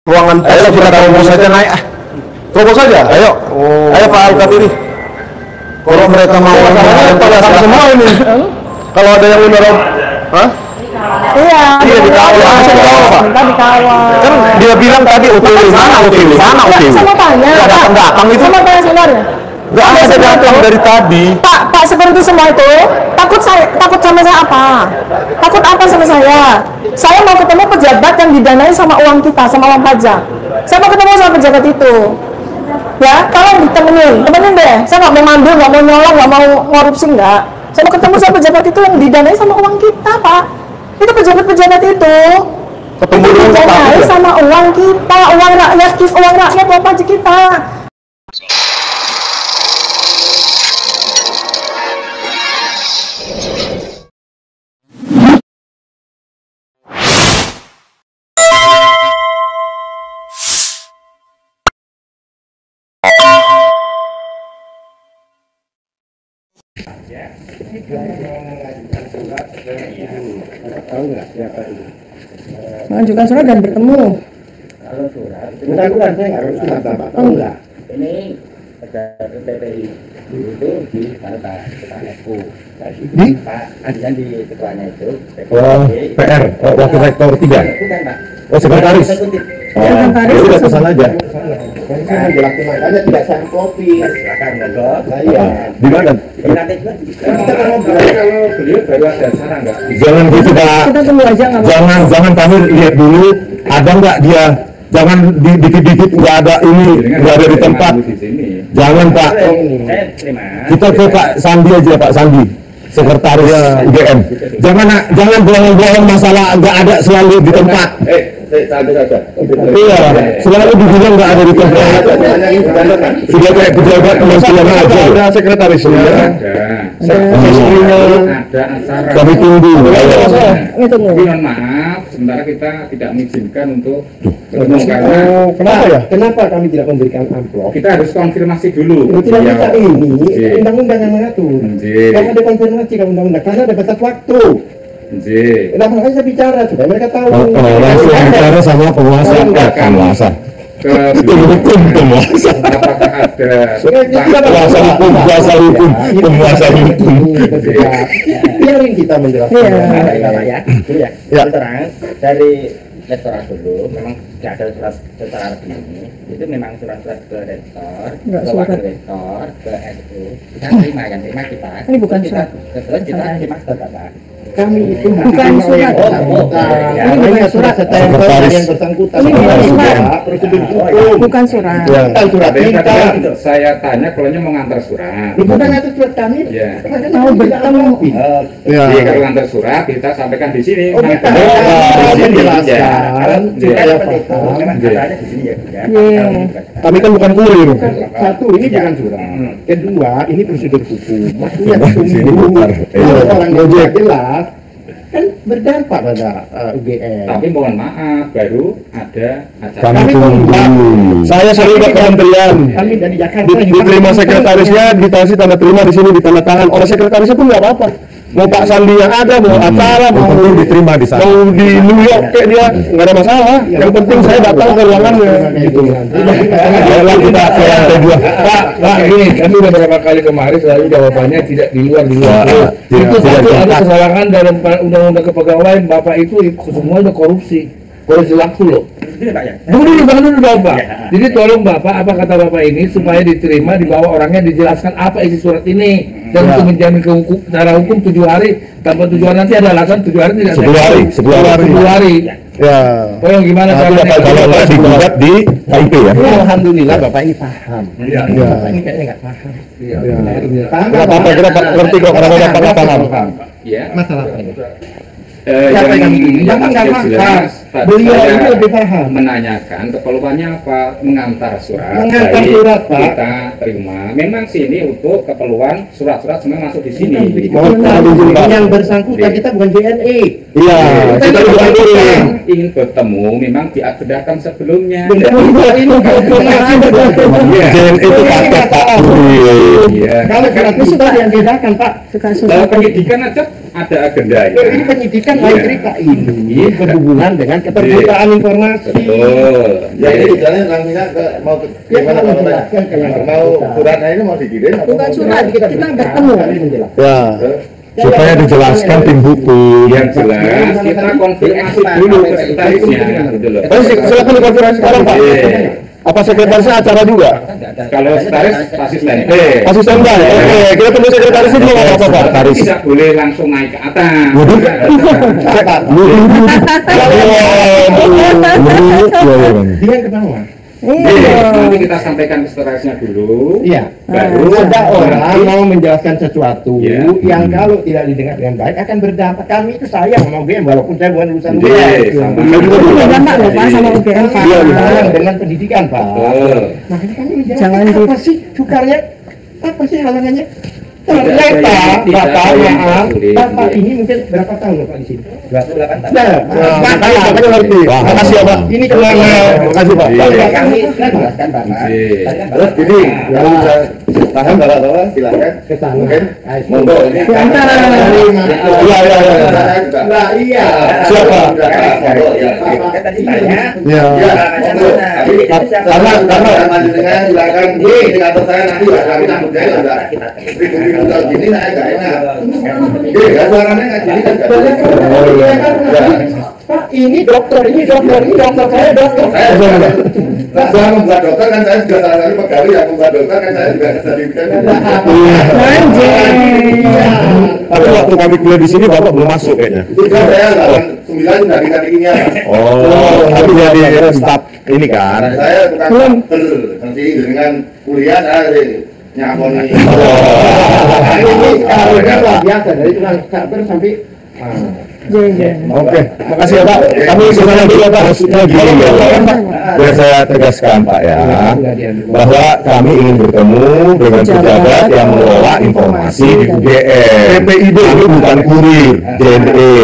ruangan tes. Ayo kita terobos saja naik. Terobos saja. Ayo. Ayo Pak Al-Katiri. Kalau mereka mau pada semua ini. Kalau ada yang menyerap, hah? Iya. Iya dikawal. Minta dikawal. Kan dia bilang tadi OTW sana, OTW sana, OTW. Sama tanya. Nggak datang itu. Sama tanya sebenarnya. Nggak ada datang dari tadi. Pak seperti semua itu takut sama saya apa? Takut apa sama saya? Saya mau ketemu pejabat yang didanai sama uang kita, sama uang pajak. Saya mau ketemu sama pejabat itu. Ya, tolong temenin deh. Saya nggak mau ngambil, nggak mau nyolong, nggak mau korupsi, nggak. Saya mau ketemu sama pejabat itu yang didanai sama uang kita, Pak. Itu pejabat-pejabat itu. Ketemu Itu didanai sama uang kita, uang rakyat, uang pajak kita. Mengajukan surat dan bertemu. Kalau surat, bukan saya nggak harus surat Bapak. Oh enggak. Ini pejabat PPI itu di Kota FU. Di Pak Adian di ketuanya itu. PR, wakil rektor 3. Bukan Pak. Oh sekretaris. Sekretaris. Sudah kesana aja. Saya menjelaskan makanya tidak saya kopi. Silakan monggo. Saya. Di mana? Nanti kita kan ngobrol kalau beliau baru ada saran nggak? Jangan gitu Pak. Kita tunggu aja nggak apa-apa. Jangan kami lihat dulu ada nggak dia. Jangan dikit-dikit nggak ada ini, nggak ada di tempat. Jangan Pak. Saya terima. Kita ke Pak Sandi aja, Pak Sandi, sekretaris UGM. Jangan bohong-bohong masalah nggak ada selalu di tempat. Santai saja. Iya, selalu dibilang nggak ada di tempat. Sudah kayak pejabat kementerian aja. Ada sekretarisnya. Ada acara. Kami tunggu. Mohon maaf, sementara kita tidak mengizinkan untuk ketemu karena Kenapa ya? Kenapa kami tidak memberikan amplop? kita harus konfirmasi dulu. Tidak bisa ini Iya. undang-undang yang mengatur. Iya. Kalau ada konfirmasi ke undang-undang karena ada batas waktu. Nah, makanya saya bicara supaya mereka tahu. Langsung bicara sama penguasa. Penguasa. Itu hukum penguasa. Apakah ada Penguasa hukum, penguasa hukum. Biarin kita menjelaskan. ya? Ya. Terang dari rektorat dulu, memang tidak ada surat secara resmi. Itu memang surat-surat ke rektor, Enggak, ke surat. wakil rektor, ke SU. Kita terima kita. Ini bukan surat. Terus kita terima ke Bapak. Kami itu Bukan surat. Ini bukan surat setempel yang bersangkutan. Ini bukan surat. Prosedur hukum. Bukan surat. Bukan surat Tapi kita. tadi kan saya tanya kalau mau ngantar surat. Bukan ngatur surat kami. Iya. Mau bertemu. Jadi kalau ngantar surat kita sampaikan di sini. Oh, kita Di sini menjelaskan supaya paham. Memang ada di sini ya. Iya. Kami kan bukan kurir. Satu, ini bukan surat. Kedua, ini prosedur hukum. Maksudnya Sini tunggu. bukan. Kalau orang yang tidak jelas, kan berdampak pada UGM. Tapi mohon maaf, baru ada acara. Kami tunggu. Saya sering ke kementerian. Kami dari Jakarta. Diterima sekretarisnya, dikasih tanda terima di sini, di tanda tangan. Oleh sekretarisnya pun nggak apa-apa. Mau Pak Sandi yang ada, mau acara, mau diterima di sana. Mau di New York kayak dia, nggak ada masalah. Yang penting saya datang ke ruangannya. Gitu. Ayolah kita ke lantai 2. Pak, gini, kami udah beberapa kali kemarin selalu jawabannya tidak di luar. Itu satu ada kesalahan dalam undang-undang kepegawaian. Bapak itu semua udah korupsi waktu loh. Ini Pak ya. Dulu Bapak. Jadi tolong Bapak, apa kata Bapak ini supaya diterima, dibawa orangnya, dijelaskan apa isi surat ini. Dan untuk menjamin ke hukum, secara hukum 7 hari, tanpa 7 hari nanti ada alasan 7 hari tidak. 10 hari. Ya. Tolong gimana Nanti bakal kalau digugat di KIP ya. Alhamdulillah Bapak ini paham. Iya. Bapak ini kayaknya nggak paham. Iya. Paham Nggak apa-apa, kita ngerti kok karena Bapak nggak paham. Ya. masalah ini. Yang Bapak nggak tidak jelas, Pak, Beliau saya ini lebih paham. menanyakan keperluannya apa, mengantar surat. Mengantar Baik, surat, Pak. kita terima. Memang sini untuk keperluan surat-surat semua masuk di sini. Mohon maaf, yang bersangkutan kita bukan JNE. Iya, kita juga kirim. ingin bertemu memang diagendakan sebelumnya. JNE itu paket Pak. Iya. Kalau surat itu sudah diagendakan Pak. Dalam pendidikan aja ada agendanya. Ini penyidikan lain cerita ini berhubungan dengan keterbukaan informasi. Betul. Jadi misalnya langsungnya mau ke gimana kalau mau suratnya ini mau dikirim? Bukan surat, kita bertemu. Ya, supaya dijelaskan tim hukum. Yang jelas kita konfirmasi dulu ke sekretarisnya gitu loh. Silakan dikonfirmasi sekarang Pak. Apa sekretarisnya acara juga? Kalau sekretaris asisten. Asisten Pak. Oke, kita tunggu sekretarisnya dulu nggak apa-apa Pak. Tidak boleh langsung naik ke atas. Dia kenapa? Nanti kita sampaikan ke sekretarisnya dulu. Iya. Baru Ada orang mau menjelaskan sesuatu Ya. yang kalau tidak didengar dengan baik akan berdampak. Kami itu sayang sama UGM walaupun saya bukan urusan Iya, UGM. sama. Berdampak loh Pak sama UGM Pak. Iya, sayang dengan pendidikan Pak. Betul. Makanya kami menjelaskan Jangan apa sih sukarnya, apa sih halangannya? Tidak, Ternyata tidak, Bapak tidak, maaf, tidak, Bapak tidak. ini mungkin berapa tahun Bapak di sini? 28 tahun. Nah, Makanya ngerti. Makasih ya Pak. Ini kenapa? Makasih Pak. Iya. Kami kan jelaskan Bapak. Iya. Tadi kan Terus Bapak- gini, kalau bisa paham bapak-bapak silakan. Ke sana. Mungkin monggo ini. Iya, iya, iya. Nah, iya. Siapa? Monggo ya. Kan tadi tanya. Ya. Ya, monggo. Karena dengan silakan di kantor saya nanti akan kita kerjain ada ribut-ribut kayak gini saya nggak enak. Iya, kan suaranya nggak gini kan nggak enak. Oh, iya kan? Pak, ini dokter saya dokter. Saya membuat dokter kan saya juga salah satu pegawai yang membuat dokter kan saya juga jadi Tapi waktu kami kuliah di sini Bapak belum masuk kayaknya. Sudah saya 9 sudah dikasih kimia. Oh, tapi jadi staf ini kan. Saya bukan dokter, nanti dengan kuliah saya nyakoni. Ini karirnya luar biasa dari tukang sabar sampai Oke, makasih ya Pak. Kami kesana dulu ya Pak. Maksudnya gini ya, biar saya tegaskan Pak ya, bahwa kami ingin bertemu dengan pejabat yang mengelola informasi di UGM. PPID ini bukan kurir, JNE.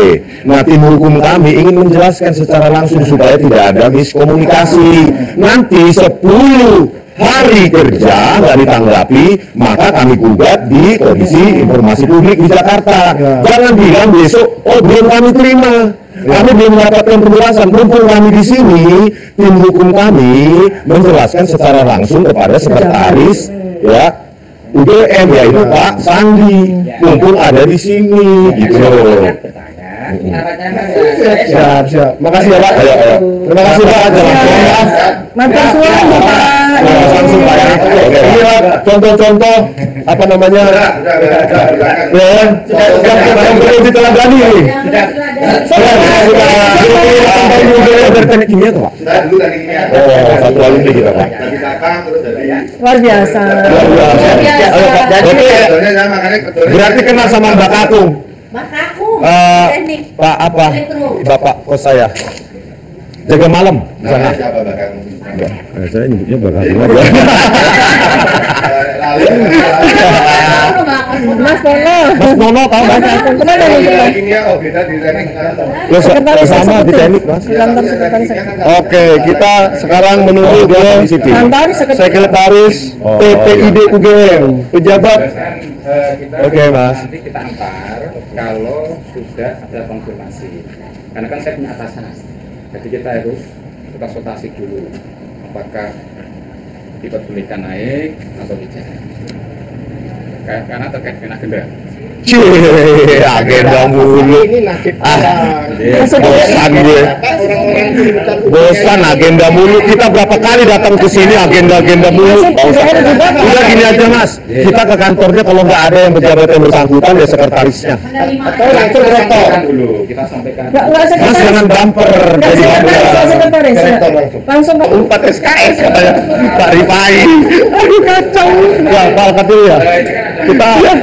Nah, tim hukum kami ingin menjelaskan secara langsung supaya tidak ada miskomunikasi. Nanti 10 hari kerja nggak ditanggapi, maka kami gugat di Komisi Informasi Publik di Jakarta. Jangan bilang besok, oh belum kami terima, kami belum mendapatkan penjelasan. Mumpung kami di sini, tim hukum kami menjelaskan secara langsung kepada sekretaris ya UGM, yaitu Pak Sandi. Mumpung ada di sini, gitu. Siap, siap. Makasih ya Pak. Ayo. Terima kasih Pak. Matur suwun Bapak. Langsung Pak ya. Ini lah contoh-contoh apa namanya? Ya, yang perlu diteladani ini. Bertanya kimia tuh Pak. Saya dulu dari kimia. Oh, satu alumni kita Pak. Dari Saka terus dari Luar biasa. Ayo Pak. Oke. Sebetulnya saya makanya Berarti kenal sama Mbak Kakung. Makaku, Eh, teknik, Pak apa? elektro. Bapak kos saya. Jaga malam di sana. Namanya siapa bahkan? Saya nyebutnya Mbak Kakung aja. Mas Pono. Mas Nono tahu Mas? Kemana nih kita? Kimia oh beda di teknik. Lo sama di teknik Mas. Kantor sekretaris. Oke, kita sekarang menuju ke Kantor sekretaris PPID UGM, pejabat. Oke, Mas. Nanti kita antar kalau sudah ada konfirmasi. Karena kan saya punya atasan. Jadi kita harus konsultasi dulu apakah diperbolehkan naik atau tidak. Karena terkait dengan agenda. Cie, agenda mulu. ini nasib Bosan gue. Bosan agenda mulu. Kita berapa kali datang ke sini agenda mulu. Udah gini aja Mas. Kita ke kantornya kalau nggak ada yang pejabat yang bersangkutan ya sekretarisnya. atau langsung rektor. Dulu kita sampaikan. Nggak Mas sekretaris. jangan bumper. Nggak Jadi sekretaris. Langsung ke 4 SKS katanya Pak Rifai. Aduh kacau. Ya Pak Alkatir ya. Kita ya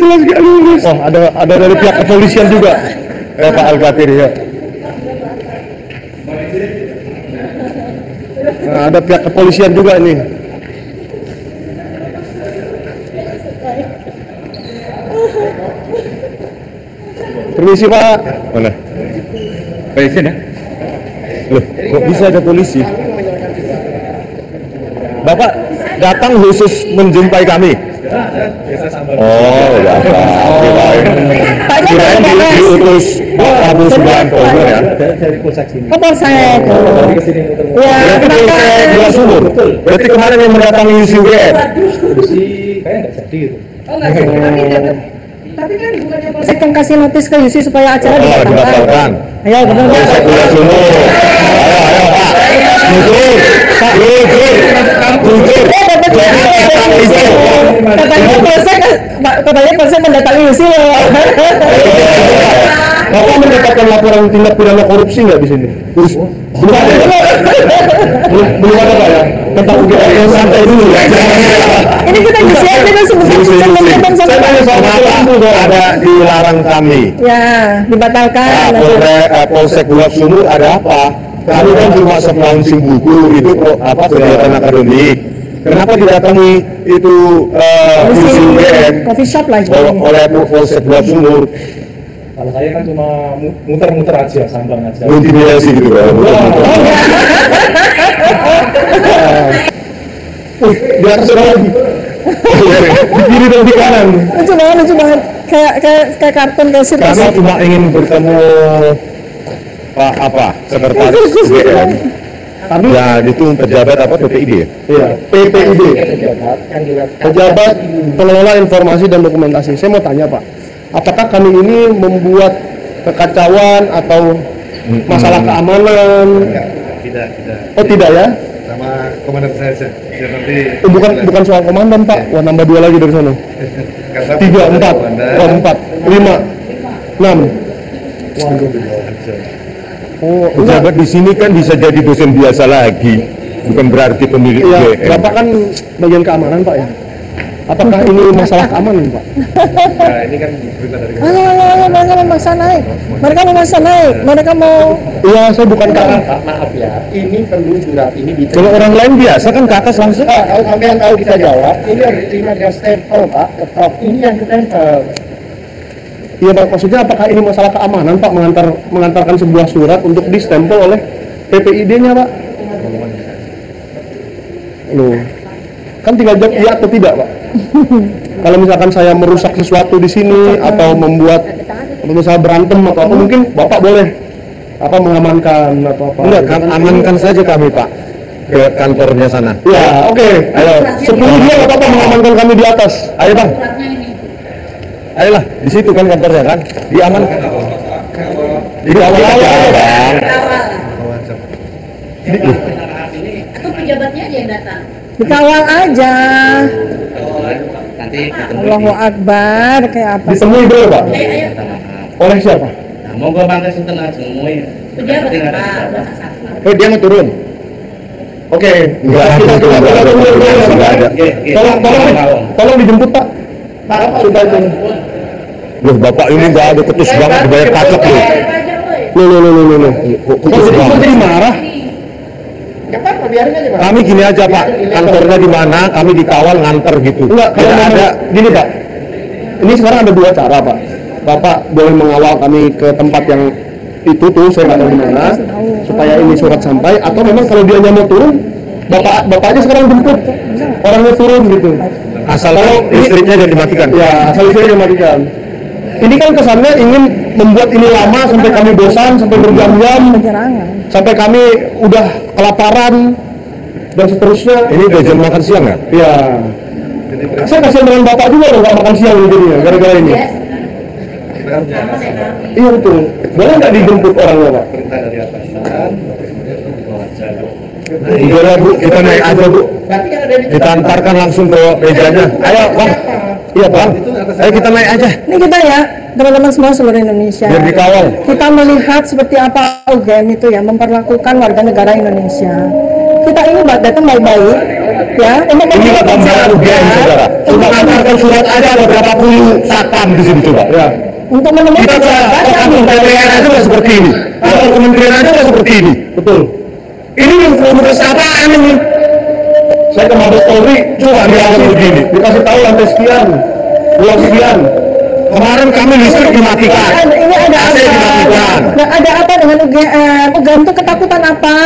jelas gak lulus. Oh ada dari pihak kepolisian juga. Pak Alkatir ya. Nah, ada pihak kepolisian juga ini. Permisi Pak. Mana? Polisi ya? Loh, kok bisa ada polisi? Bapak datang khusus menjumpai kami. Oh, ya Pak. Pak kirain diutus Pak Prabowo Subianto ya. Dari Polsek sini. Oh, Polsek. Ya, Berarti Polsek Dua Sumur. Berarti kemarin yang mendatangi UGM. Kayak nggak jadi gitu. Tapi kan bukannya Polsek yang kasih notis ke Yusi supaya acara dibatalkan. Dibatalkan. Ayo, benar. Polsek Dua Sumur. Ayo Pak. Jujur. Pak, jujur. Katanya Polsek mendatangi Yusi loh. Bapak mendapatkan laporan tindak pidana korupsi nggak di sini? Belum ada Pak ya? Tentang UGM yang santai dulu ya. Ini kita Yusi aja kan sebentar Saya tanya soal kenapa ada dilarang kami? Ya, dibatalkan. Polsek Dua Sumur ada apa? Kami kan cuma launching buku itu kegiatan akademik. Kenapa didatangi itu UGM coffee shop lagi oleh Polsek Dua Sumur? Kalau saya kan cuma muter-muter aja, sambang aja. Intimidasi gitu kan? Di atas lagi. Di kiri dan di kanan. lucu banget kayak kartun kayak sirkus. Kami cuma ingin bertemu Pak sekretaris UGM. Ya itu pejabat PPID. Iya, PPID. Pejabat Pengelola Informasi dan Dokumentasi. Saya mau tanya Pak, apakah kami ini membuat kekacauan atau masalah keamanan? Tidak. Oh tidak ya? Sama komandan saya aja. Biar nanti Bukan soal komandan Pak. Wah nambah 2 lagi dari sana. 3, 4, 5, 6. Oh, pejabat di sini kan bisa jadi dosen biasa lagi, bukan berarti pemilik UGM. Iya, Bapak kan bagian keamanan Pak ya. Apakah ini masalah keamanan Pak? Nah, ini kan berita dari Ayo, mereka memaksa naik. Mereka mau. Iya, saya bukan kakak. Maaf ya, ini perlu surat ini diterima. Kalau orang lain biasa kan ke atas langsung. Kalau sampean tahu bisa jawab, ini harus diterima dengan stempel Pak, ketok. Ini yang stempel. Iya Pak, maksudnya apakah ini masalah keamanan Pak mengantarkan sebuah surat untuk distempel oleh PPID-nya Pak? Loh, kan tinggal jawab iya atau tidak Pak. Kalau misalkan saya merusak sesuatu di sini atau membuat misalnya berantem atau apa, mungkin Bapak boleh mengamankan atau apa? Enggak, kan amankan saja kami Pak ke kantornya sana. Ya, oke. Ayo, 10 dia nggak apa-apa mengamankan kami di atas. Ayo Bang. Ayolah, di situ kan kantornya kan, diamankan. Di awal-awal Bang. Atau pejabatnya aja yang datang. Dikawal aja. Nanti Allahu Akbar, kayak apa? Ditemui dulu Pak. Ayo. Oleh siapa? Nah, monggo bangga sinten aja semuanya. Pejabat Pak. Oh dia mau turun. Oke. Enggak ada. Tolong dijemput Pak. Sudah itu. Loh Bapak ini nggak ada ketus banget dibayar pajak loh. Loh. Kok jadi marah? Kami gini aja Pak, kantornya di mana, kami dikawal nganter gitu. Enggak, kalau ada gini Pak. Ini sekarang ada 2 cara Pak. Bapak boleh mengawal kami ke tempat yang itu tuh, saya nggak tahu di mana, supaya ini surat sampai. Atau memang kalau dia mau turun, bapaknya sekarang jemput orangnya turun gitu. Asal listriknya jangan dimatikan. Ya, asal listriknya dimatikan. Ini kan kesannya ingin membuat ini lama sampai kami bosan, sampai berjam-jam, sampai kami udah kelaparan dan seterusnya. Ini udah jam makan siang ya? Iya. Saya kasihan dengan bapak juga loh nggak makan siang jadinya gara-gara ini. Iya betul. Boleh nggak dijemput orangnya Pak? perintah dari atasan. Udah Bu, kita naik aja Bu. Kita antarkan langsung ke mejanya. Ayo Bang. Iya Bang. Ayo kita naik aja. Ini kita ya, teman-teman semua seluruh Indonesia. Biar dikawal. Kita melihat seperti apa UGM itu ya memperlakukan warga negara Indonesia. Kita ini datang baik-baik, ya. Ini nggak gambaran UGM saudara. Cuma antarkan surat aja ada berapa puluh satpam di sini coba. Ya. Untuk menemui Kita kantor DPR aja nggak seperti ini. Kantor kementerian aja nggak seperti ini. Betul. Ini yang komunitas apaan ini? Saya ke Mabes Polri, coba dikasih begini, dikasih tahu lantai sekian, pulau sekian. Kemarin kami listrik dimatikan. Ini ada AC apa? dimatikan. Nah, ada apa dengan UGM? UGM itu ketakutan apa?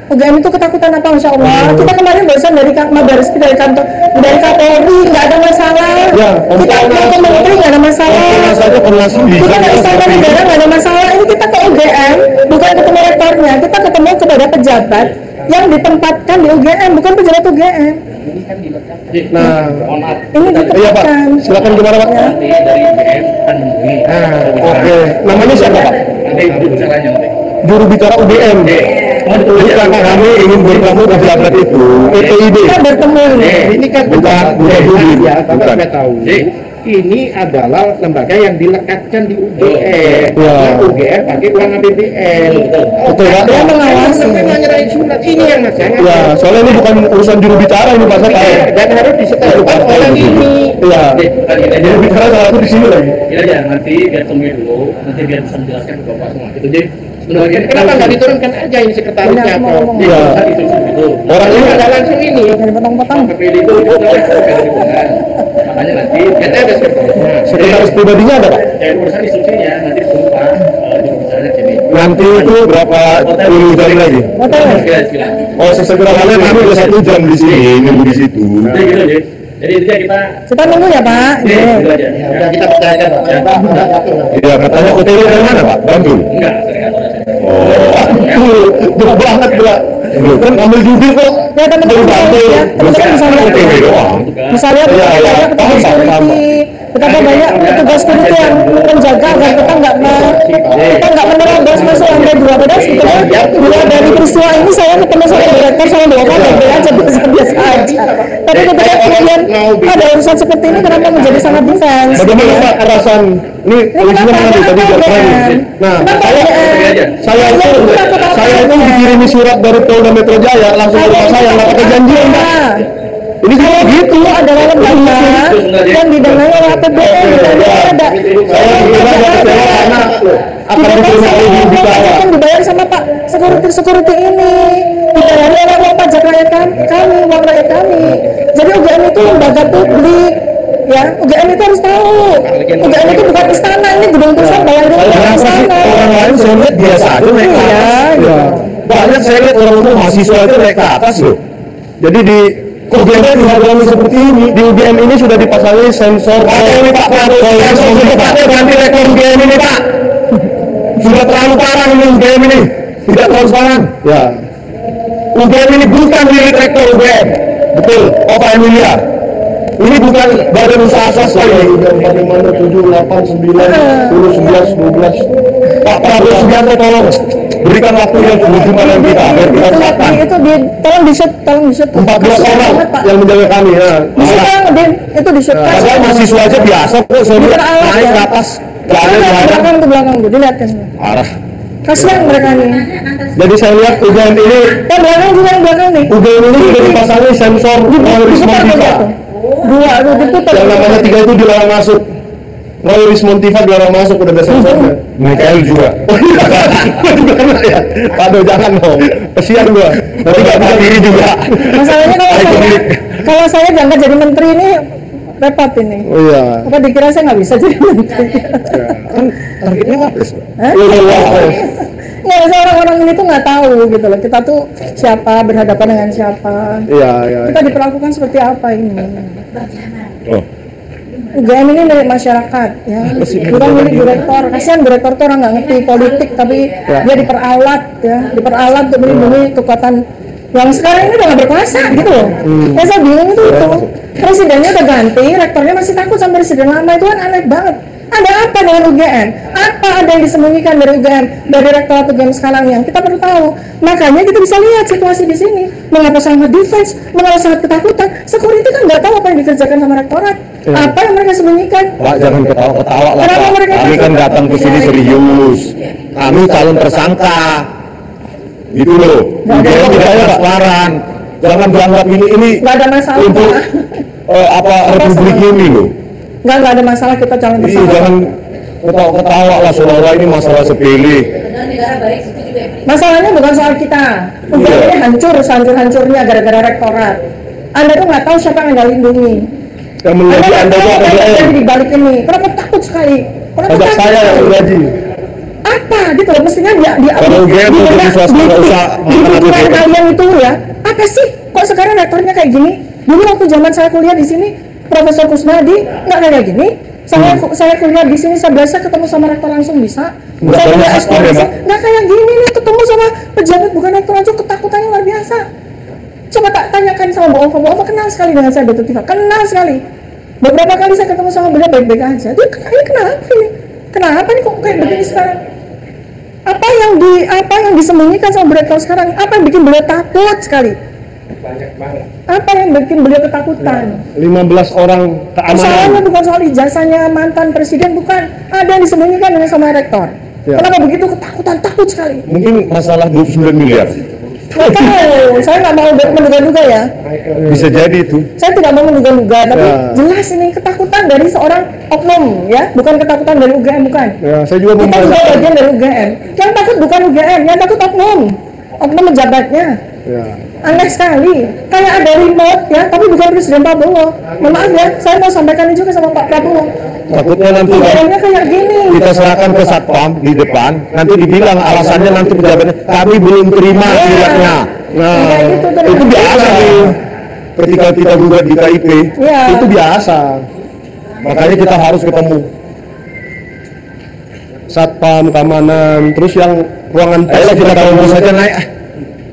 UGM itu ketakutan apa, Masya Allah. Kita kemarin barusan dari Mabaris, dari kantor, dari Kapolri, nggak ada masalah. Ya, Kita ke menteri nggak ada masalah. Kita ke istana negara nggak ada masalah. Ini kita ke UGM, bukan ketemu rektornya. Kita ketemu kepada pejabat yang ditempatkan di UGM, bukan pejabat UGM. Nah, Ini iya Pak, ditempatkan. silakan gimana Pak? Nanti dari BM akan menghubungi. Oke, namanya siapa Pak? Nanti itu bicaranya nanti. Juru bicara UGM. Jadi karena kami ingin bertemu pejabat itu, EPID. Kita bertemu ini. Ini kan Bukan, ya, Bapak bukan. nggak tahu. Ini adalah lembaga yang dilekatkan di UGM. Ya. Nah, UGM pakai uang APBN. Betul, Pak. Dia mengawasi. Nyerahin surat. Ini yang masalah. Ya, soalnya ini bukan urusan juru bicara ini Pak, saya tahu. Dan harus disetelkan oleh ini. Iya. Juru bicara salah satu di sini lagi. Ya aja, nanti biar temui dulu, nanti biar bisa menjelaskan ke Bapak semua. Itu jadi sebenarnya Kenapa nggak diturunkan aja ini sekretarisnya Benar, atau? mau ngomong. Iya. itu itu. Orang Ini ini nggak langsung ini. Jangan potong-potong. Kepilih itu makanya nanti Kita ada sekretarisnya. sekretaris pribadinya ada Pak? ya urusan instruksinya nanti sumpah jurusannya sini. Nanti itu berapa puluh jam lagi? Kira-kira. Oh, sesegera mungkin kami udah 1 jam di sini, nunggu di situ. Jadi gitu aja. Jadi intinya kita Kita nunggu ya Pak. gitu Iya. aja. Ya, udah kita percayakan Pak. Ya, Pak, udah atur. Iya, katanya OTW dari mana Pak? Bandung. Enggak, dari kantor aja. Oh, jauh banget gila. Kan ambil jubir kok. Ya teman-teman Dari Bandung. ya, teman-teman bisa lihat. OTW doang. Bisa lihat Iya, betapa iya. banyak petugas Paham, paham, security, betapa banyak petugas security yang menjaga agar kita nggak menerobos masuk lantai 2. Padahal sebetulnya dua dari peristiwa ini saya ketemu sama direktur sama direktur baik-baik aja, biasa aja. Tapi ketika kemudian ada urusan seperti ini, kenapa menjadi sangat defense? Bagaimana Pak perasaan? Ini polisinya mana nih tadi jam berapa? Nah, saya itu dikirimi surat dari Polda Metro Jaya langsung ke rumah saya, nggak pakai janjian Pak. Ini kalau gitu adalah lembaga yang didanai oleh APBN, tidak ada. saya kira ada kecewa karena akan diterima oleh juru bicara. Kan dibayar sama Pak security ini, dibayar oleh uang pajak rakyat kami, uang rakyat kami. Jadi UGM itu lembaga publik, ya. UGM itu harus tahu. UGM itu bukan istana, ini gedung pusat bayarin Saya bukan kenapa sih istana. orang lain saya lihat biasa aja naik ke Iya, atas. iya. Banyak saya lihat orang-orang mahasiswa itu naik ke atas loh. Jadi di UGM dihalangi seperti ini, di UGM ini sudah dipasangi sensor. Ini Pak ganti rektor UGM ini Pak. Sudah terlalu parah ini UGM ini, tidak transparan. Ya. UGM ini bukan milik rektor UGM, betul. Pak Emilia. Ini bukan badan usaha swasta ini. Bagaimana 7, 8, 9, 10, 11, 12. Pak Prabowo Subianto tolong berikan waktu yang dengan kita biar kita tetapkan. Tolong di-shoot, 14 orang yang menjaga kami ya. Itu di-shoot. Padahal mahasiswa aja biasa kok saya lihat naik ke atas. Gak ada jalan. Ke belakang tuh, dilihatkan. Arah. Kasihan mereka nih. Jadi saya lihat UGM ini, Yang belakang juga yang belakang nih. UGM ini sudah dipasangi sensor Rismon Tifa. Dua, diputar. Yang namanya 3 itu dilarang masuk. Roy Rismon Tifa dilarang masuk, udah ada sensornya. Mikael juga. Ya. Aduh jangan dong. Kesian gua. Nanti gak bisa diri juga. Masalahnya kalau saya diangkat jadi menteri ini repot ini. Oh iya. Apa dikira saya nggak bisa jadi menteri? Kan targetnya apa? Hah? Nggak bisa, orang-orang ini tuh nggak tahu gitu loh. Kita tuh siapa, berhadapan dengan siapa. Iya, iya. Kita diperlakukan seperti apa ini? Oh. UGM ini milik masyarakat, ya. Bukan milik direktor. Kasihan direktor tuh orang nggak ngerti politik, tapi dia diperalat, ya. Diperalat untuk melindungi kekuatan yang sekarang ini udah nggak berkuasa, gitu loh. Ya saya bingung itu. Presidennya udah ganti, rektornya masih takut sama presiden lama, itu kan aneh banget. Ada apa dengan UGM? Apa ada yang disembunyikan dari UGM, dari rektorat UGM sekarang yang kita perlu tahu? Makanya kita bisa lihat situasi di sini. Mengapa sangat defense, mengapa sangat ketakutan? Security kan nggak tahu apa yang dikerjakan sama rektorat. Apa yang mereka sembunyikan? Pak jangan ketawa-ketawa lah Kenapa Pak. mereka Kami kan takut? datang ke sini serius. Kami calon tersangka. Gitu loh. UGM tidak transparan. Jangan dianggap ini Nggak ada masalah. untuk apa republik ini loh. Nggak ada masalah kita calon Iya, tersangka. jangan ketawa-ketawa lah seolah-olah ini masalah sepele. Padahal negara baik itu juga ya. Masalahnya bukan soal kita. UGM ini hancur, hancur-hancurnya gara-gara rektorat. Anda tuh nggak tahu siapa yang Anda lindungi. Yang mengaji Anda itu Anda APBN. di balik ini. Kenapa takut sekali? Kenapa Pajak takut saya yang sekali? mengaji. apa gitu loh, mestinya di Kalau UGM tuh jadi swasta nggak usah pikiran kalian itu ya, apa sih kok sekarang rektornya kayak gini? Dulu waktu zaman saya kuliah di sini, Profesor Kusnadi nggak kayak gini. Saya kuliah di sini, saya biasa ketemu sama rektor langsung bisa. Saya kuliah eksplorasi, nggak kayak gini nih, ketemu sama pejabat bukan rektor aja ketakutannya luar biasa. Coba tak tanyakan sama Bu Ova kenal sekali dengan saya, Dr. Tifa, kenal sekali. Beberapa kali saya ketemu sama beliau baik-baik aja. Dia ini kenapa ini? Kenapa nih kok kayak begini sekarang? Apa yang disembunyikan sama Bu Rektor sekarang? Apa yang bikin beliau takut sekali? Banyak banget. Apa yang bikin beliau ketakutan? 15 orang keamanan. Soalnya bukan soal ijazahnya mantan presiden, bukan. Ada yang disembunyikan dengan sama rektor. Ya. Kenapa begitu ketakutan? Takut sekali. Mungkin masalah 29 miliar. Nggak tahu, saya nggak mau menduga-duga ya. Bisa jadi itu. Saya tidak mau menduga-duga, tapi Ya. jelas ini ketakutan dari seorang oknum, ya, bukan ketakutan dari UGM, bukan. Ya, saya juga Kita juga bagian dari UGM. Yang takut bukan UGM, yang takut oknum pejabatnya. Ya. Aneh sekali, kayak ada remote ya, tapi bukan Presiden Prabowo. Mohon maaf ya, saya mau sampaikan juga sama Pak Prabowo. Takutnya nanti UGM-nya kayak gini. kita serahkan ke satpam di depan, nanti dibilang alasannya nanti pejabatnya kami belum terima suratnya. Nah, Kayak gitu tuh. itu biasa nih. Ketika kita gugat di KIP, Iya. itu biasa. Makanya kita harus ketemu satpam, keamanan, terus yang ruangan tes kita terobos saja naik.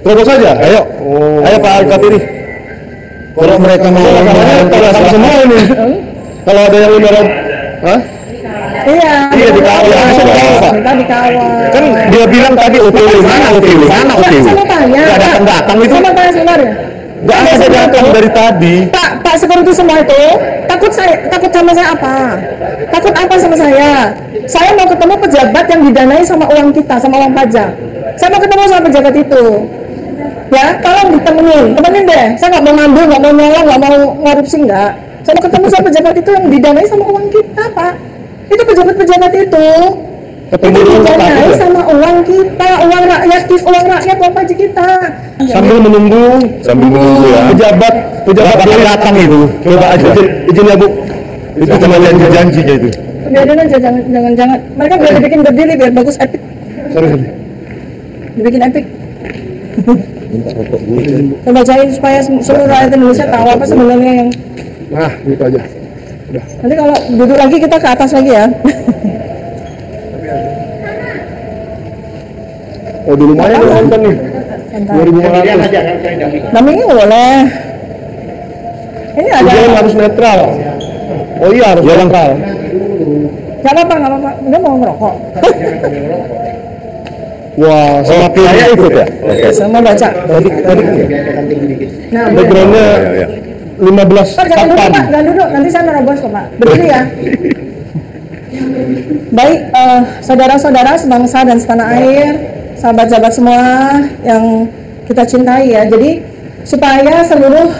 Terobos saja, ayo. Ayo Pak Al-Katiri. Kalau mereka mau kalau semua ini. Kalau ada yang menyerap, hah? Iya. Iya, dikawal. Kita dikawal. Kan dia bilang tadi OTW mana OTW mana OTW. Saya mau tanya. Nggak datang itu. Saya mau tanya sebenarnya. Nggak ada datang dari tadi. Pak security semua itu takut sama saya apa? Takut apa sama saya? Saya mau ketemu pejabat yang didanai sama uang kita, sama uang pajak. Saya mau ketemu sama pejabat itu. Ya, tolong temenin deh. Saya nggak mau ngambil, nggak mau nyolong, nggak mau korupsi, nggak. Saya mau ketemu sama pejabat itu yang didanai sama uang kita, Pak. Itu pejabat-pejabat itu didanai sama uang kita, uang rakyat, uang pajak kita. Sambil menunggu ya. Pejabat datang itu. Coba aja. Izin ya Bu. Itu cuma janji-janjinya itu. Jangan. Mereka biar dibikin berdiri biar bagus epic. Sorry. Dibikin epic. Saya bacain supaya seluruh rakyat Indonesia tahu apa sebenarnya yang. Nah, gitu aja. Nanti kalau duduk lagi kita ke atas lagi ya. Oh, di lumayan ya nonton nih. 2.500. Namanya boleh. Ini ada. Dia harus netral. Oh iya harus netral. Gak apa-apa. Dia mau ngerokok. Wah, semakin saya ikut ya. Oke. Saya mau baca. Tadi kan ya. Nah, backgroundnya 15 jangan duduk, satpam. Pak. Jangan duduk. Nanti saya nerobos kok, Pak. Berdiri ya. Baik, saudara-saudara sebangsa dan setanah air, sahabat-sahabat semua yang kita cintai ya. Jadi supaya seluruh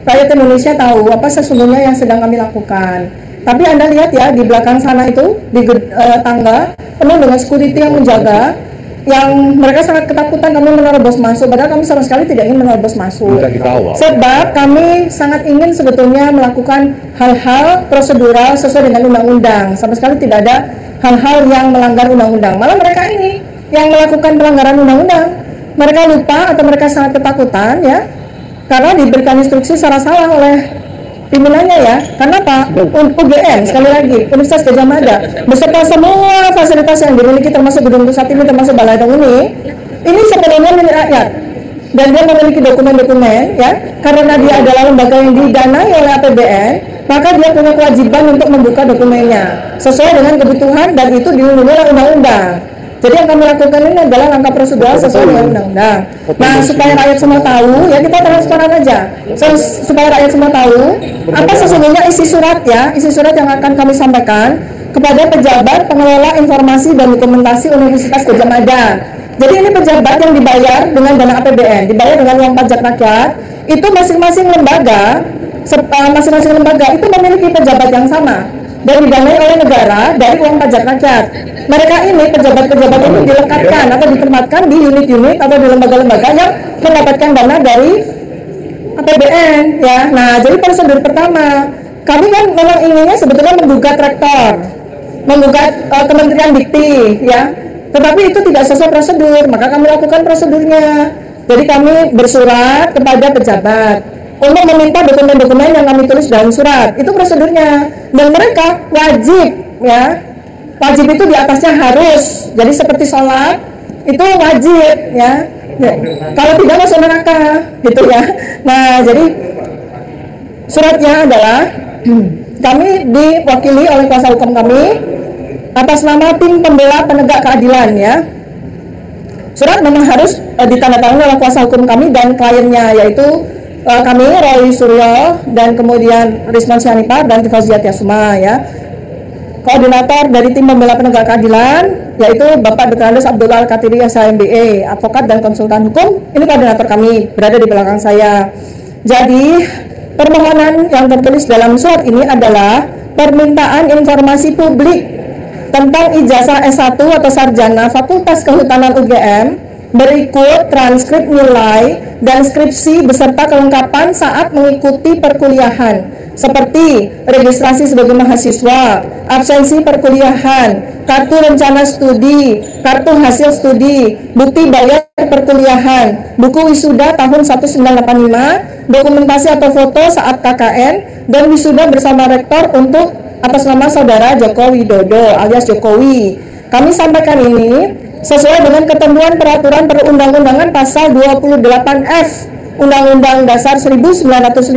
rakyat Indonesia tahu apa sesungguhnya yang sedang kami lakukan. Tapi Anda lihat ya di belakang sana itu di tangga penuh dengan security yang menjaga, yang mereka sangat ketakutan kami menerobos masuk, padahal kami sama sekali tidak ingin menerobos masuk. Sebab kami sangat ingin sebetulnya melakukan hal-hal prosedural sesuai dengan undang-undang. Sama sekali tidak ada hal-hal yang melanggar undang-undang. Malah mereka ini yang melakukan pelanggaran undang-undang. Mereka lupa atau mereka sangat ketakutan ya, karena diberikan instruksi secara salah oleh pimpinannya ya. Karena apa? UGM sekali lagi, Universitas Gadjah Mada beserta semua fasilitas yang dimiliki termasuk gedung pusat ini, termasuk Balai Dong ini sepenuhnya milik rakyat. Dan dia memiliki dokumen-dokumen ya, karena dia adalah lembaga yang didanai oleh APBN, maka dia punya kewajiban untuk membuka dokumennya sesuai dengan kebutuhan dan itu dilindungi oleh undang-undang. Jadi yang kami lakukan ini adalah langkah prosedural sesuai dengan undang-undang. Nah, supaya rakyat semua tahu, ya kita transparan aja. Supaya rakyat semua tahu apa sesungguhnya isi surat ya, isi surat yang akan kami sampaikan kepada pejabat pengelola informasi dan dokumentasi Universitas Gadjah Mada. Jadi ini pejabat yang dibayar dengan dana APBN, dibayar dengan uang pajak rakyat. Itu masing-masing lembaga itu memiliki pejabat yang sama dan didanai oleh negara dari uang pajak rakyat. Mereka ini pejabat-pejabat itu dilekatkan atau ditempatkan di unit-unit atau di lembaga-lembaga yang mendapatkan dana dari APBN ya. Nah, jadi prosedur pertama, kami kan memang inginnya sebetulnya menggugat rektor, menggugat Kementerian Dikti ya. Tetapi itu tidak sesuai prosedur, maka kami lakukan prosedurnya. Jadi kami bersurat kepada pejabat untuk meminta dokumen-dokumen yang kami tulis dalam surat. Itu prosedurnya. Dan mereka wajib, ya, wajib itu di atasnya harus. Jadi seperti sholat itu wajib, ya. Kalau tidak masuk neraka, gitu ya. Nah, jadi suratnya adalah kami diwakili oleh kuasa hukum kami atas nama tim pembela penegak keadilan, ya. Surat memang harus ditandatangani oleh kuasa hukum kami dan kliennya, yaitu kami Roy Suryo dan kemudian Risman Syarifah dan Tifauziah Tiasuma, ya. Koordinator dari tim pembela penegak keadilan yaitu Bapak Dr. Andes Abdullah Al-Katiri SHMBE, advokat dan konsultan hukum. Ini koordinator kami, berada di belakang saya. Jadi permohonan yang tertulis dalam surat ini adalah permintaan informasi publik tentang ijazah S1 atau sarjana Fakultas Kehutanan UGM berikut transkrip nilai dan skripsi beserta kelengkapan saat mengikuti perkuliahan seperti registrasi sebagai mahasiswa, absensi perkuliahan, kartu rencana studi, kartu hasil studi, bukti bayar perkuliahan, buku wisuda tahun 1985, dokumentasi atau foto saat KKN, dan wisuda bersama rektor untuk atas nama saudara Joko Widodo alias Jokowi. Kami sampaikan ini sesuai dengan ketentuan peraturan perundang-undangan pasal 28F Undang-Undang Dasar 1945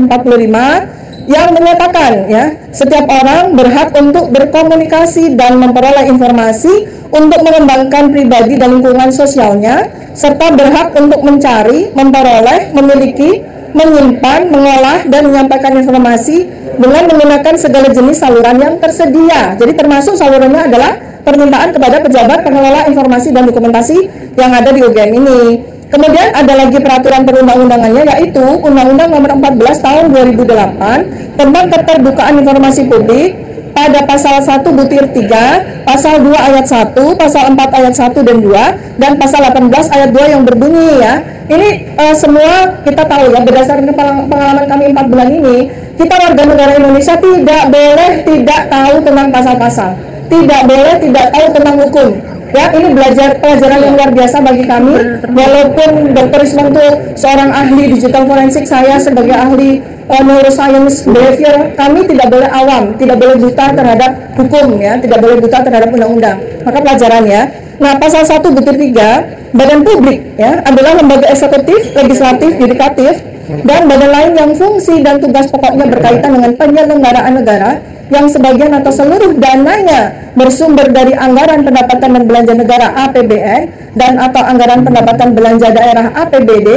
yang menyatakan, ya, setiap orang berhak untuk berkomunikasi dan memperoleh informasi untuk mengembangkan pribadi dan lingkungan sosialnya, serta berhak untuk mencari, memperoleh, memiliki, menyimpan, mengolah, dan menyampaikan informasi dengan menggunakan segala jenis saluran yang tersedia. Jadi termasuk salurannya adalah permintaan kepada pejabat pengelola informasi dan dokumentasi yang ada di UGM ini. Kemudian ada lagi peraturan perundang-undangannya, yaitu Undang-Undang Nomor 14 Tahun 2008 tentang keterbukaan informasi publik pada pasal 1 butir 3, pasal 2 ayat 1, pasal 4 ayat 1 dan 2, dan pasal 18 ayat 2 yang berbunyi, ya. Ini semua kita tahu, ya, berdasarkan pengalaman kami 4 bulan ini, kita warga negara Indonesia tidak boleh tidak tahu tentang pasal-pasal, tidak boleh tidak tahu tentang hukum. Ya, ini pelajaran yang luar biasa bagi kami. Walaupun Dr. Risman itu seorang ahli digital forensik, saya sebagai ahli neuroscience behavior, kami tidak boleh awam, tidak boleh buta terhadap hukum, ya, tidak boleh buta terhadap undang-undang. Maka pelajarannya, nah pasal 1 butir 3, badan publik, ya, adalah lembaga eksekutif, legislatif, yudikatif, dan badan lain yang fungsi dan tugas pokoknya berkaitan dengan penyelenggaraan negara yang sebagian atau seluruh dananya bersumber dari anggaran pendapatan dan belanja negara APBN dan atau anggaran pendapatan belanja daerah APBD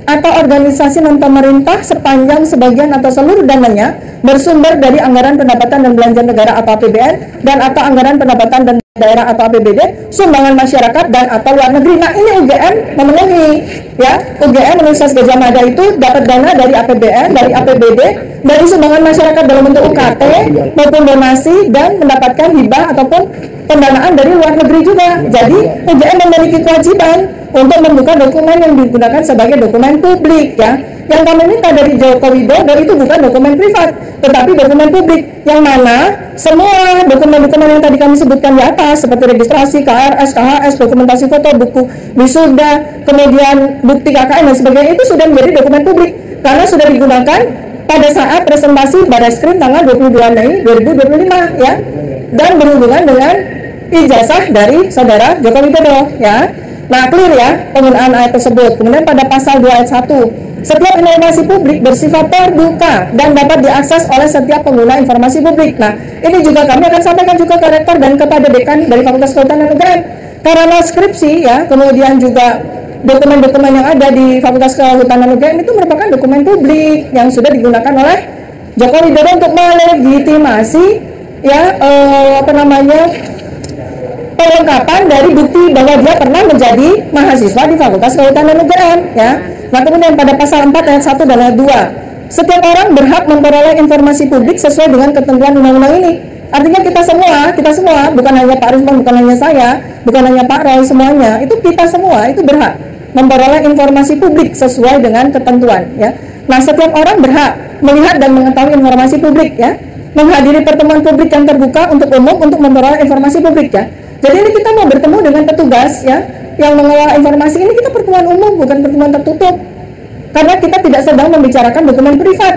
atau organisasi non-pemerintah sepanjang sebagian atau seluruh dananya bersumber dari anggaran pendapatan dan belanja negara atau APBN dan atau anggaran pendapatan dan daerah atau APBD, sumbangan masyarakat dan atau luar negeri. Nah, ini UGM memenuhi, ya. UGM Universitas Gadjah Mada itu dapat dana dari APBN, dari APBD, dari sumbangan masyarakat dalam bentuk UKT maupun donasi, dan mendapatkan hibah ataupun pendanaan dari luar negeri juga. Jadi UGM memiliki kewajiban untuk membuka dokumen yang digunakan sebagai dokumen publik, ya. Yang kami minta dari Joko Widodo itu bukan dokumen privat, tetapi dokumen publik, yang mana semua dokumen-dokumen yang tadi kami sebutkan di atas seperti registrasi, KRS, KHS, dokumentasi foto, buku wisuda, kemudian bukti KKN dan sebagainya, itu sudah menjadi dokumen publik karena sudah digunakan pada saat presentasi Barreskrim tanggal 22 Mei 2025, ya, dan berhubungan dengan ijazah dari saudara Joko Widodo, ya. Nah, clear, ya, penggunaan ayat tersebut. Kemudian pada pasal 2 ayat 1, setiap informasi publik bersifat terbuka dan dapat diakses oleh setiap pengguna informasi publik. Nah, ini juga kami akan sampaikan juga ke rektor dan kepada dekan dari Fakultas Kehutanan UGM. Karena skripsi, ya, kemudian juga dokumen-dokumen yang ada di Fakultas Kehutanan UGM itu merupakan dokumen publik yang sudah digunakan oleh Joko Widodo untuk melegitimasi, ya, perlengkapan dari bukti bahwa dia pernah menjadi mahasiswa di Fakultas Kehutanan UGM, ya. Nah, kemudian pada pasal 4 ayat 1 dan ayat 2, setiap orang berhak memperoleh informasi publik sesuai dengan ketentuan undang-undang ini. Artinya kita semua, bukan hanya Pak Risman, bukan hanya saya, bukan hanya Pak Roy, semuanya, itu kita semua itu berhak memperoleh informasi publik sesuai dengan ketentuan, ya. Nah, setiap orang berhak melihat dan mengetahui informasi publik, ya, menghadiri pertemuan publik yang terbuka untuk umum untuk memperoleh informasi publik, ya. Jadi ini kita mau bertemu dengan petugas ya yang mengelola informasi ini, kita pertemuan umum bukan pertemuan tertutup. Karena kita tidak sedang membicarakan dokumen privat.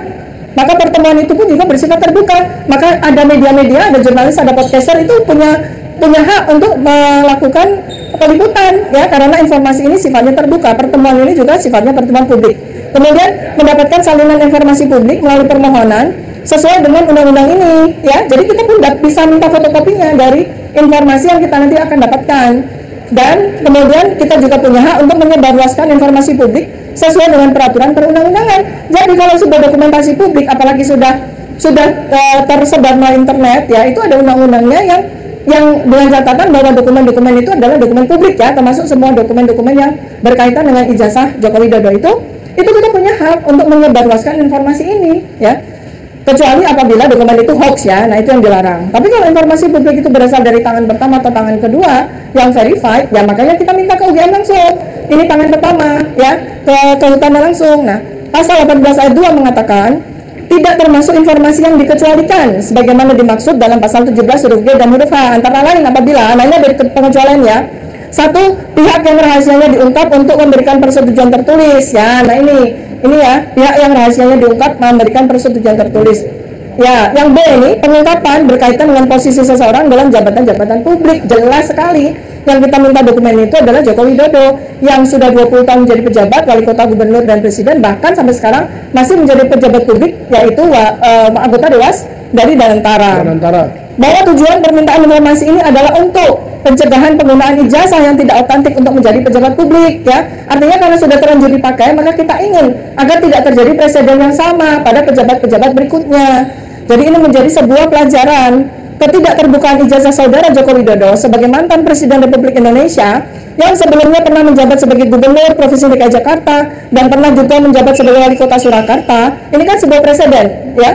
Maka pertemuan itu pun juga bersifat terbuka. Maka ada media-media, ada jurnalis, ada podcaster itu punya hak untuk melakukan peliputan ya, karena informasi ini sifatnya terbuka. Pertemuan ini juga sifatnya pertemuan publik. Kemudian mendapatkan salinan informasi publik melalui permohonan sesuai dengan undang-undang ini ya. Jadi kita pun bisa minta fotokopinya dari informasi yang kita nanti akan dapatkan. Dan kemudian kita juga punya hak untuk menyebarluaskan informasi publik sesuai dengan peraturan perundang-undangan. Jadi kalau sudah dokumentasi publik, apalagi sudah tersebar melalui internet ya, itu ada undang-undangnya yang dengan catatan bahwa dokumen-dokumen itu adalah dokumen publik ya, termasuk semua dokumen-dokumen yang berkaitan dengan ijazah Joko Widodo itu kita punya hak untuk menyebarluaskan informasi ini ya. Kecuali apabila dokumen itu hoax ya, nah itu yang dilarang. Tapi kalau informasi publik itu berasal dari tangan pertama atau tangan kedua yang verified, ya makanya kita minta ke UGM langsung. Ini tangan pertama ya, ke Utama langsung. Nah, pasal 18 ayat 2 mengatakan tidak termasuk informasi yang dikecualikan sebagaimana dimaksud dalam pasal 17 huruf G dan huruf H, antara lain apabila, nah ini dari pengecualian ya. Satu, pihak yang rahasianya diungkap untuk memberikan persetujuan tertulis ya. Nah ini ya, pihak yang rahasianya diungkap memberikan persetujuan tertulis. Ya, yang B ini pengungkapan berkaitan dengan posisi seseorang dalam jabatan-jabatan publik. Jelas sekali yang kita minta dokumen itu adalah Joko Widodo yang sudah 20 tahun menjadi pejabat, wali kota, gubernur, dan presiden, bahkan sampai sekarang masih menjadi pejabat publik, yaitu anggota Dewas dari Danantara. Bahwa tujuan permintaan informasi ini adalah untuk pencegahan penggunaan ijazah yang tidak otentik untuk menjadi pejabat publik ya. Artinya karena sudah terlanjur dipakai, maka kita ingin agar tidak terjadi presiden yang sama pada pejabat-pejabat berikutnya. Jadi ini menjadi sebuah pelajaran ketidakterbukaan ijazah saudara Joko Widodo sebagai mantan Presiden Republik Indonesia yang sebelumnya pernah menjabat sebagai Gubernur Provinsi DKI Jakarta dan pernah juga menjabat sebagai Wali Kota Surakarta. Ini kan sebuah presiden ya.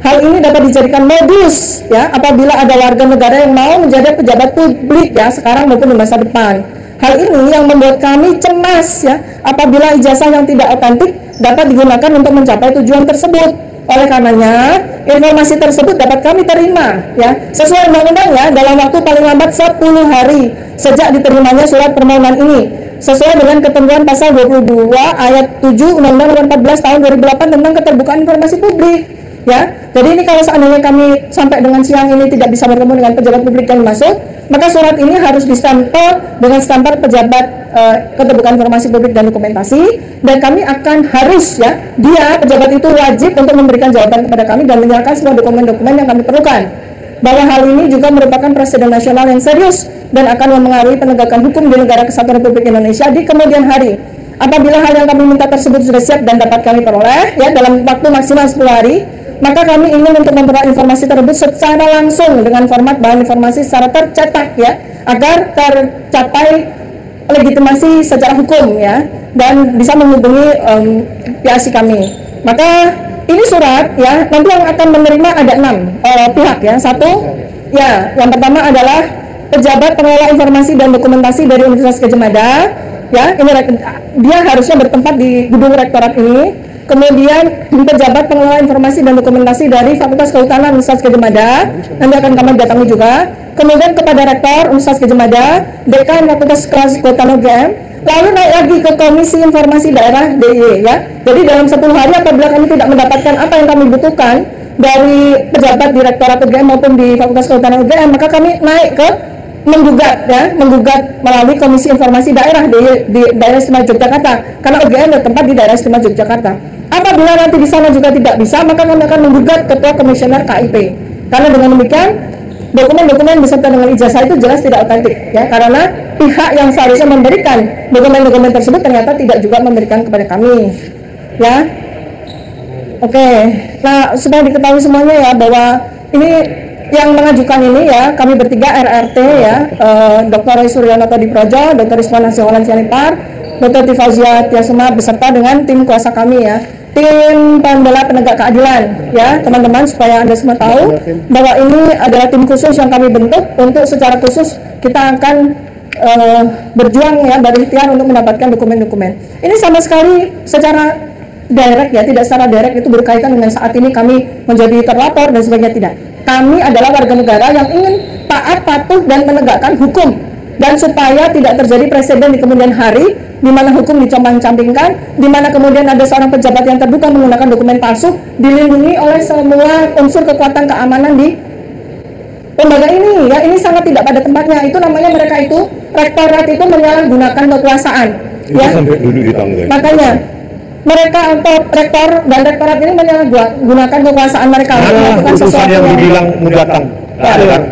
Hal ini dapat dijadikan modus ya apabila ada warga negara yang mau menjadi pejabat publik ya sekarang maupun di masa depan. Hal ini yang membuat kami cemas ya apabila ijazah yang tidak otentik dapat digunakan untuk mencapai tujuan tersebut. Oleh karenanya, informasi tersebut dapat kami terima ya sesuai undang-undangnya dalam waktu paling lambat 10 hari sejak diterimanya surat permohonan ini sesuai dengan ketentuan pasal 22 ayat 7 Undang-Undang 14 tahun 2008 tentang keterbukaan informasi publik. Ya, jadi ini kalau seandainya kami sampai dengan siang ini tidak bisa bertemu dengan pejabat publik yang masuk, maka surat ini harus distempel dengan stempel pejabat keterbukaan informasi publik dan dokumentasi, dan kami akan harus ya, dia pejabat itu wajib untuk memberikan jawaban kepada kami dan menyerahkan semua dokumen-dokumen yang kami perlukan. Bahwa hal ini juga merupakan presiden nasional yang serius dan akan mempengaruhi penegakan hukum di negara kesatuan Republik Indonesia di kemudian hari. Apabila hal yang kami minta tersebut sudah siap dan dapat kami peroleh ya dalam waktu maksimal 10 hari, maka kami ingin untuk memperoleh informasi tersebut secara langsung dengan format bahan informasi secara tercetak ya, agar tercapai legitimasi secara hukum ya, dan bisa menghubungi PIC kami. Maka ini surat ya, nanti yang akan menerima ada 6 pihak ya. Satu ya, yang pertama adalah pejabat pengelola informasi dan dokumentasi dari Universitas Gadjah Mada ya, ini dia harusnya bertempat di gedung rektorat ini. Kemudian pejabat pengelola informasi dan dokumentasi dari Fakultas Kehutanan Universitas Gadjah Mada nanti akan kami datangi juga. Kemudian kepada Rektor Universitas Gadjah Mada, Dekan Fakultas Kehutanan UGM, lalu naik lagi ke Komisi Informasi Daerah DIY ya. Jadi dalam 10 hari apabila kami tidak mendapatkan apa yang kami butuhkan dari pejabat di Rektorat UGM maupun di Fakultas Kehutanan UGM, maka kami naik ke menggugat melalui Komisi Informasi Daerah di Daerah Istimewa Yogyakarta, karena UGM bertempat di Daerah Istimewa Yogyakarta. Apabila nanti di sana juga tidak bisa, maka kami akan menggugat Ketua Komisioner KIP, karena dengan demikian dokumen-dokumen beserta dengan ijazah itu jelas tidak otentik ya, karena pihak yang seharusnya memberikan dokumen-dokumen tersebut ternyata tidak juga memberikan kepada kami ya. Oke, nah supaya diketahui semuanya ya bahwa ini yang mengajukan ini ya, kami bertiga RRT ya, Dr. Roy Suryono Todiprojo, Dr. Rizwan Nasiholan Sianipar, Dr. Tifauzia Tiasuma beserta dengan tim kuasa kami ya, tim pembela penegak keadilan ya teman-teman, supaya Anda semua tahu bahwa ini adalah tim khusus yang kami bentuk untuk secara khusus kita akan berjuang ya, berikhtiar untuk mendapatkan dokumen-dokumen. Ini sama sekali secara direct ya, tidak secara direct itu berkaitan dengan saat ini kami menjadi terlapor dan sebagainya, tidak. Kami adalah warga negara yang ingin taat, patuh, dan menegakkan hukum, dan supaya tidak terjadi presiden di kemudian hari di mana hukum dicombang-campingkan, di mana kemudian ada seorang pejabat yang terduga menggunakan dokumen palsu dilindungi oleh semua unsur kekuatan keamanan di lembaga ini. Ya, ini sangat tidak pada tempatnya. Itu namanya mereka itu rektorat itu menyalahgunakan kekuasaan. Ya, sampai duduk di tangga. makanya mereka atau rektor dan rektorat ini menyalahgunakan kekuasaan mereka untuk melakukan Utusan sesuatu yang yang dibilang mau datang nggak ada kan?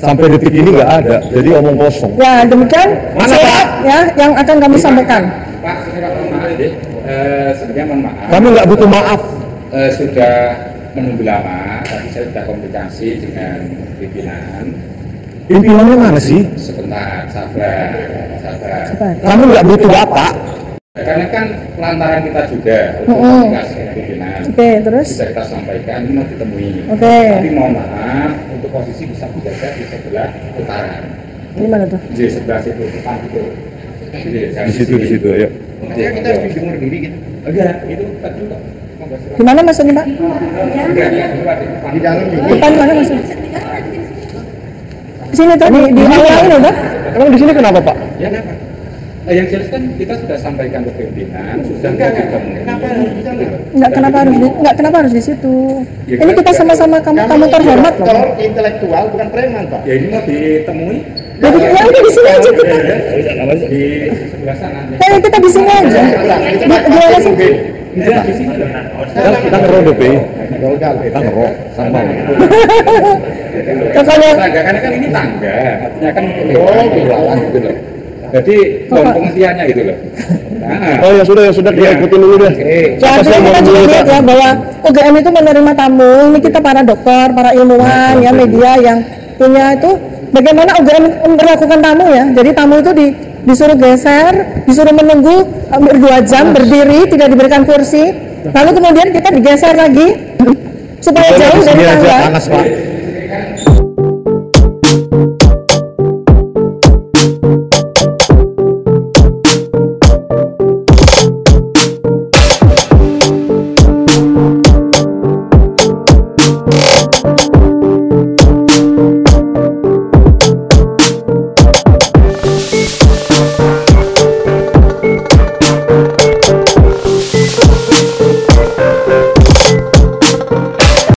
Sampai detik ini nggak ada, jadi omong kosong. ya demikian Mana, surat Pak? ya yang akan kami sampaikan. Pak, saya mohon maaf, sebenarnya mohon maaf. Kami nggak butuh maaf. Sudah menunggu lama, tadi saya sudah komunikasi dengan pimpinan. Pimpinannya mana sih? Sebentar, sabar. Kami nggak butuh bapak. Karena kan lantaran kita juga komunikasi dengan pimpinan. Oke, terus Bisa kita sampaikan, ini mau ditemui. Oke. Tapi mohon maaf, untuk posisi bisa dijaga di sebelah utara. di mana tuh? Di sebelah situ, depan itu. Di situ, ya. Makanya kita harus dijemur diri gitu. Enggak, itu tadi kok. Di mana maksudnya, Pak? Di dalam Depan mana maksudnya? Di sini tadi di awal ini tuh. Emang di sini kenapa Pak? Ya kenapa? Yang jelas kan kita sudah sampaikan ke pimpinan, sudah ketemu. Enggak kenapa harus di situ. Ya, Ini kita sama-sama kamu terhormat loh. Dokter intelektual bukan preman, Pak. Ya ini mau ditemui. Jadi ya udah di sini aja kita. Di sebelah sana. Ya kita di sini aja. Gimana sih? Bisa di sini. Kita ngerok DPI. Kita ngerok sama. Pokoknya Tangga, karena kan ini tangga, artinya kan jualan gitu loh. Jadi pengertiannya itu loh. Nah, Oh ya sudah kita ikutin dulu deh. ya artinya kita juga lihat ya bahwa UGM itu menerima tamu. Ini kita para dokter, para ilmuwan, ya media yang punya itu bagaimana UGM memperlakukan tamu ya. Jadi tamu itu disuruh geser, disuruh menunggu hampir 2 jam berdiri, tidak diberikan kursi. Lalu kemudian kita digeser lagi supaya jauh dari tangga. Panas Pak.